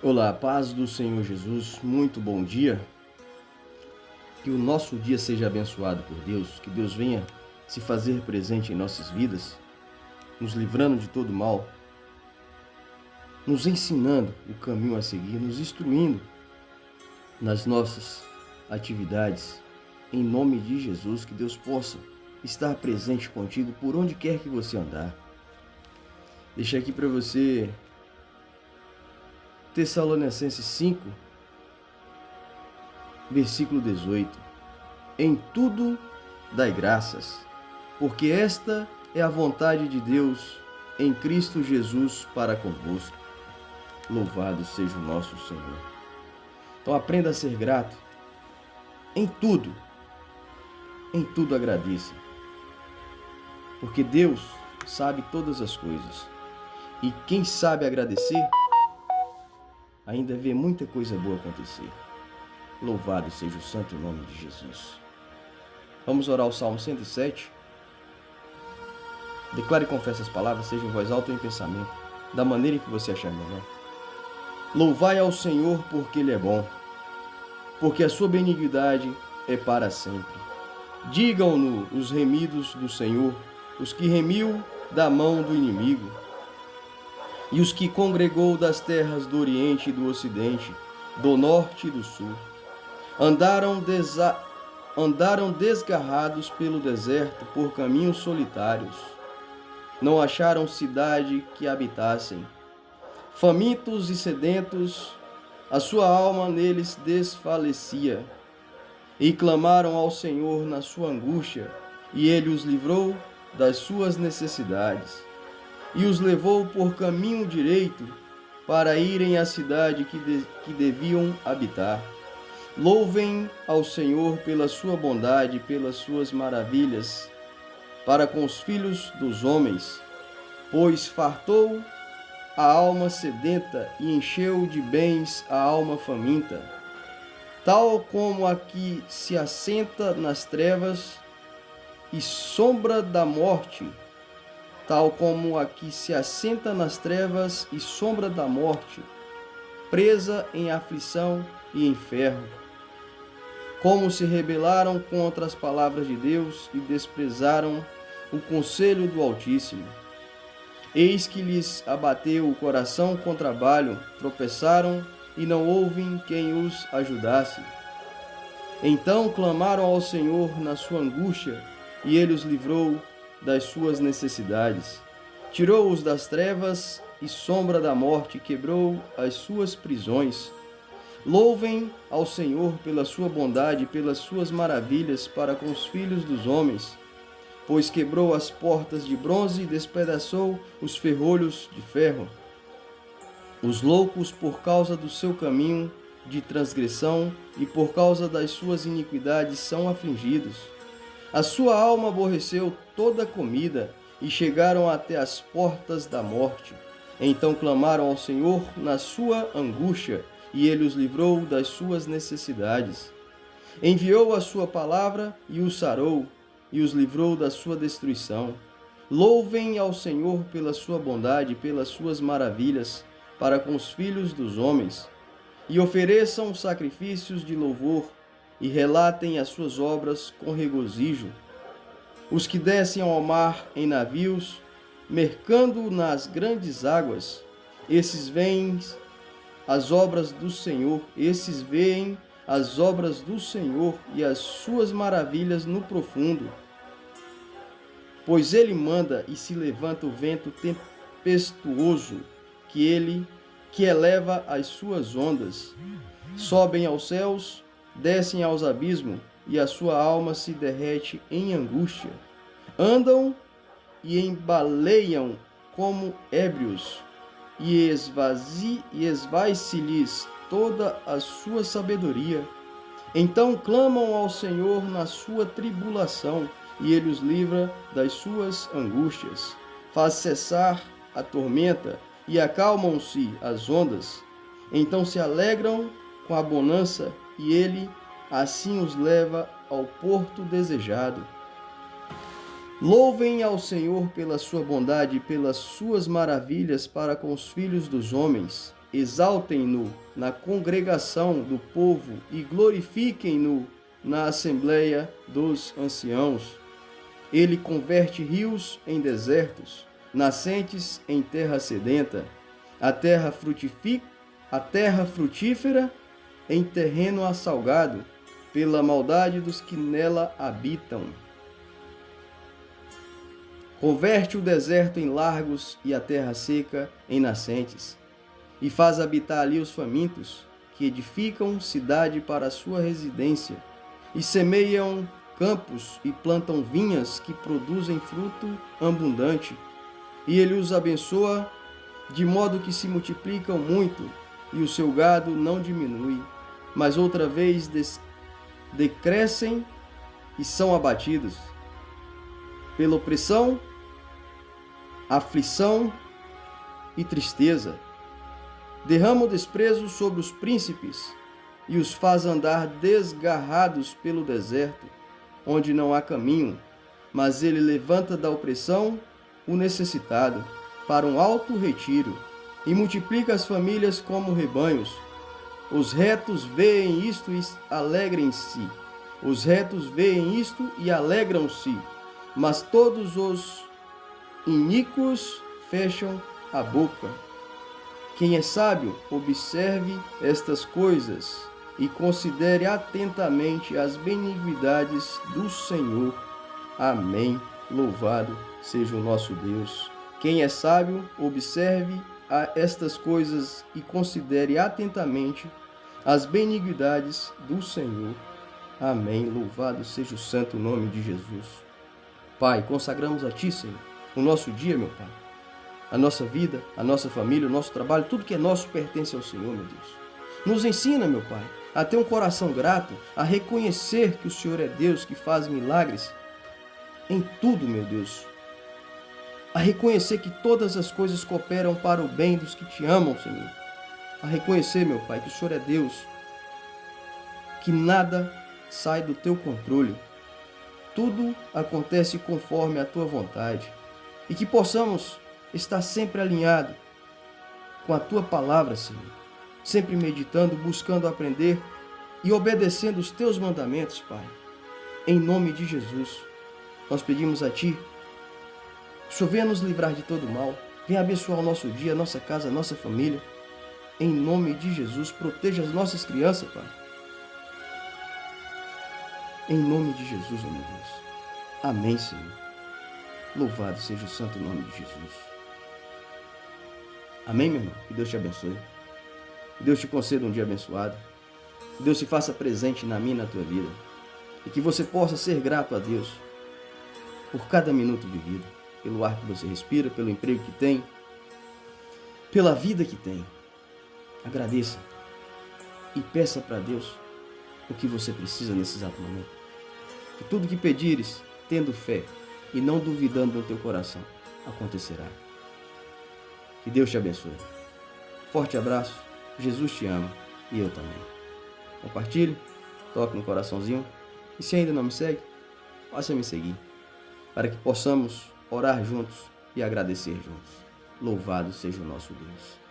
Olá, paz do Senhor Jesus, muito bom dia. Que o nosso dia seja abençoado por Deus, que Deus venha se fazer presente em nossas vidas, nos livrando de todo mal, nos ensinando o caminho a seguir, nos instruindo nas nossas atividades. Em nome de Jesus, que Deus possa estar presente contigo por onde quer que você andar. Deixa aqui para você Tessalonicenses 5, versículo 18. Em tudo dai graças, porque esta é a vontade de Deus em Cristo Jesus para convosco. Louvado seja o nosso Senhor. Então aprenda a ser grato em tudo agradeça, porque Deus sabe todas as coisas. E quem sabe agradecer, ainda vê muita coisa boa acontecer. Louvado seja o santo nome de Jesus. Vamos orar o Salmo 107. Declare e confesse as palavras, seja em voz alta ou em pensamento, da maneira que você achar melhor. Louvai ao Senhor porque Ele é bom, porque a sua benignidade é para sempre. Digam-no os remidos do Senhor, os que remiu da mão do inimigo, e os que congregou das terras do Oriente e do Ocidente, do Norte e do Sul. Andaram desgarrados pelo deserto por caminhos solitários. Não acharam cidade que habitassem. Famintos e sedentos, a sua alma neles desfalecia. E clamaram ao Senhor na sua angústia, e Ele os livrou das suas necessidades. E os levou por caminho direito para irem à cidade que deviam habitar. Louvem ao Senhor pela sua bondade e pelas suas maravilhas para com os filhos dos homens, pois fartou a alma sedenta e encheu de bens a alma faminta. Tal como a que se assenta nas trevas e sombra da morte, tal como a que se assenta nas trevas e sombra da morte, presa em aflição e em ferro. Como se rebelaram contra as palavras de Deus e desprezaram o conselho do Altíssimo. Eis que lhes abateu o coração com trabalho, tropeçaram e não houve quem os ajudasse. Então clamaram ao Senhor na sua angústia, e Ele os livrou das suas necessidades. Tirou-os das trevas e sombra da morte, quebrou as suas prisões. Louvem ao Senhor pela sua bondade e pelas suas maravilhas para com os filhos dos homens, pois quebrou as portas de bronze e despedaçou os ferrolhos de ferro. Os loucos, por causa do seu caminho de transgressão e por causa das suas iniquidades, são afligidos. A sua alma aborreceu toda a comida e chegaram até as portas da morte. Então clamaram ao Senhor na sua angústia, e Ele os livrou das suas necessidades. Enviou a sua palavra e os sarou, e os livrou da sua destruição. Louvem ao Senhor pela sua bondade e pelas suas maravilhas para com os filhos dos homens, e ofereçam sacrifícios de louvor e relatem as suas obras com regozijo. Os que descem ao mar em navios, mercando nas grandes águas, esses veem as obras do Senhor, e as suas maravilhas no profundo. Pois Ele manda e se levanta o vento tempestuoso, que eleva as suas ondas. Sobem aos céus, descem aos abismos, e a sua alma se derrete em angústia. Andam e embaleiam como ébrios, e esvai-se-lhes toda a sua sabedoria. Então clamam ao Senhor na sua tribulação, e Ele os livra das suas angústias. Faz cessar a tormenta, e acalmam-se as ondas. Então se alegram com a bonança, e Ele assim os leva ao porto desejado. Louvem ao Senhor pela sua bondade e pelas suas maravilhas para com os filhos dos homens, exaltem-no na congregação do povo e glorifiquem-no na assembleia dos anciãos. Ele converte rios em desertos, nascentes em terra sedenta, a terra frutífera em terreno assalgado, pela maldade dos que nela habitam. Converte o deserto em largos e a terra seca em nascentes, e faz habitar ali os famintos, que edificam cidade para a sua residência, e semeiam campos e plantam vinhas que produzem fruto abundante. E ele os abençoa, de modo que se multiplicam muito, e o seu gado não diminui, mas outra vez decrescem e são abatidos pela opressão, aflição e tristeza. Derrama o desprezo sobre os príncipes e os faz andar desgarrados pelo deserto, onde não há caminho, mas ele levanta da opressão o necessitado para um alto retiro e multiplica as famílias como rebanhos. Os retos veem isto e alegrem-se. Os retos veem isto e alegram-se, mas todos os iníquos fecham a boca. Quem é sábio, observe estas coisas e considere atentamente as benignidades do Senhor. Amém. Louvado seja o nosso Deus. Quem é sábio, observe estas coisas e considere atentamente as benignidades do Senhor. Amém. Louvado seja o santo nome de Jesus. Pai, consagramos a Ti, Senhor, o nosso dia, meu Pai. A nossa vida, a nossa família, o nosso trabalho, tudo que é nosso pertence ao Senhor, meu Deus. Nos ensina, meu Pai, a ter um coração grato, a reconhecer que o Senhor é Deus que faz milagres em tudo, meu Deus. A reconhecer que todas as coisas cooperam para o bem dos que Te amam, Senhor. A reconhecer, meu Pai, que o Senhor é Deus, que nada sai do Teu controle. Tudo acontece conforme a Tua vontade. E que possamos estar sempre alinhado com a Tua palavra, Senhor. Sempre meditando, buscando aprender e obedecendo os Teus mandamentos, Pai. Em nome de Jesus, nós pedimos a Ti, que o Senhor venha nos livrar de todo mal, venha abençoar o nosso dia, a nossa casa, a nossa família. Em nome de Jesus, proteja as nossas crianças, Pai. Em nome de Jesus, ó meu Deus. Amém, Senhor. Louvado seja o santo nome de Jesus. Amém, meu irmão? Que Deus te abençoe. Que Deus te conceda um dia abençoado. Que Deus se faça presente na minha e na tua vida. E que você possa ser grato a Deus por cada minuto vivido, pelo ar que você respira, pelo emprego que tem, pela vida que tem. Agradeça e peça para Deus o que você precisa nesse exato momento. Que tudo que pedires, tendo fé e não duvidando no teu coração, acontecerá. Que Deus te abençoe. Forte abraço. Jesus te ama e eu também. Compartilhe, toque no coraçãozinho e se ainda não me segue, passe a me seguir, para que possamos orar juntos e agradecer juntos. Louvado seja o nosso Deus.